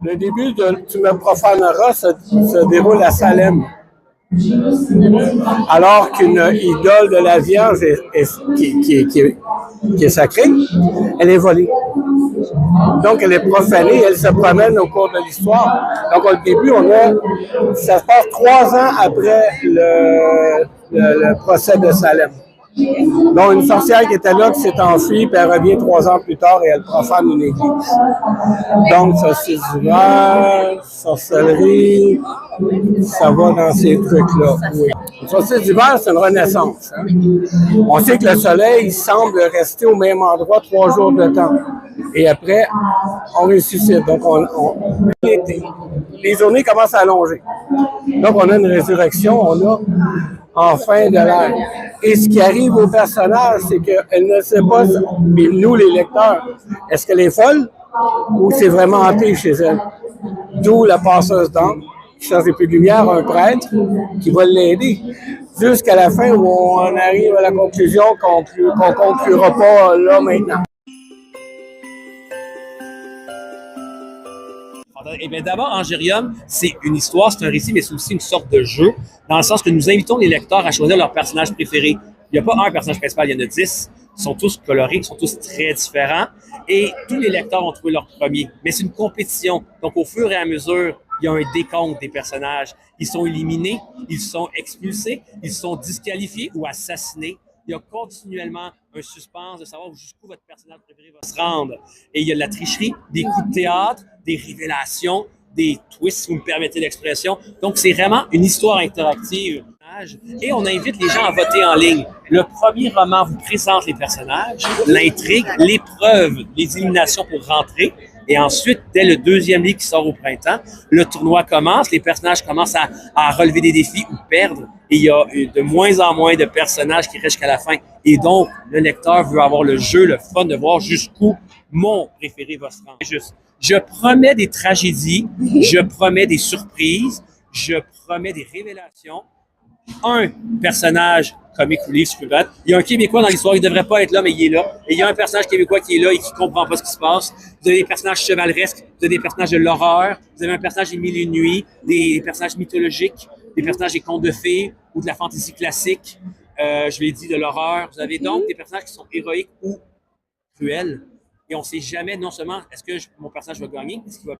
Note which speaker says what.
Speaker 1: Le début de Tu me profaneras se déroule à Salem. Alors qu'une idole de la Vierge qui est sacrée, elle est volée. Donc, elle est profanée, elle se promène au cours de l'histoire. Donc, au début, ça se passe 3 ans après le procès de Salem. Donc, une sorcière qui était là, qui s'est enfuie, puis elle revient 3 ans plus tard et elle profane une église. Donc, saucisse d'hiver, sorcellerie, ça va dans ces trucs-là, oui. Le solstice d'hiver, c'est une renaissance. Hein? On sait que le soleil semble rester au même endroit 3 jours de temps. Et après, on ressuscite. Donc, les journées commencent à allonger. Donc, on a une résurrection, on a en fin de l'ère. Et ce qui arrive au personnage, c'est qu'elle ne sait pas, mais nous, les lecteurs, est-ce qu'elle est folle ou c'est vraiment hanté chez elle? D'où la passeuse d'encre qui cherche des plus de lumière, un prêtre qui va l'aider. Jusqu'à la fin où on arrive à la conclusion qu'on ne conclura pas là maintenant.
Speaker 2: Eh bien, d'abord, Angérium, c'est une histoire, c'est un récit, mais c'est aussi une sorte de jeu, dans le sens que nous invitons les lecteurs à choisir leur personnage préféré. Il n'y a pas un personnage principal, il y en a 10. Ils sont tous colorés, ils sont tous très différents. Et tous les lecteurs ont trouvé leur premier. Mais c'est une compétition. Donc, au fur et à mesure, il y a un décompte des personnages. Ils sont éliminés, ils sont expulsés, ils sont disqualifiés ou assassinés. Il y a continuellement un suspense de savoir jusqu'où votre personnage préféré va se rendre. Et il y a de la tricherie, des coups de théâtre, des révélations, des twists, si vous me permettez l'expression. Donc, c'est vraiment une histoire interactive. Et on invite les gens à voter en ligne. Le premier roman vous présente les personnages, l'intrigue, l'épreuve, les éliminations pour rentrer. Et ensuite, dès le deuxième livre qui sort au printemps, le tournoi commence, les personnages commencent à relever des défis ou perdre. Et il y a de moins en moins de personnages qui restent jusqu'à la fin. Et donc, le lecteur veut avoir le jeu, le fun de voir jusqu'où mon préféré va se rendre. Je promets des tragédies, je promets des surprises, je promets des révélations. Un personnage comique ou livre suivant. Il y a un Québécois dans l'histoire, il ne devrait pas être là, mais il est là. Et il y a un personnage québécois qui est là et qui ne comprend pas ce qui se passe. Vous avez des personnages chevaleresques, vous avez des personnages de l'horreur, vous avez un personnage des Mille et une nuits, des personnages mythologiques, des personnages des contes de fées ou de la fantaisie classique. Je l'ai dit, de l'horreur. Vous avez donc des personnages qui sont héroïques ou cruels. Et on ne sait jamais, non seulement est-ce que mon personnage va gagner, est-ce qu'il va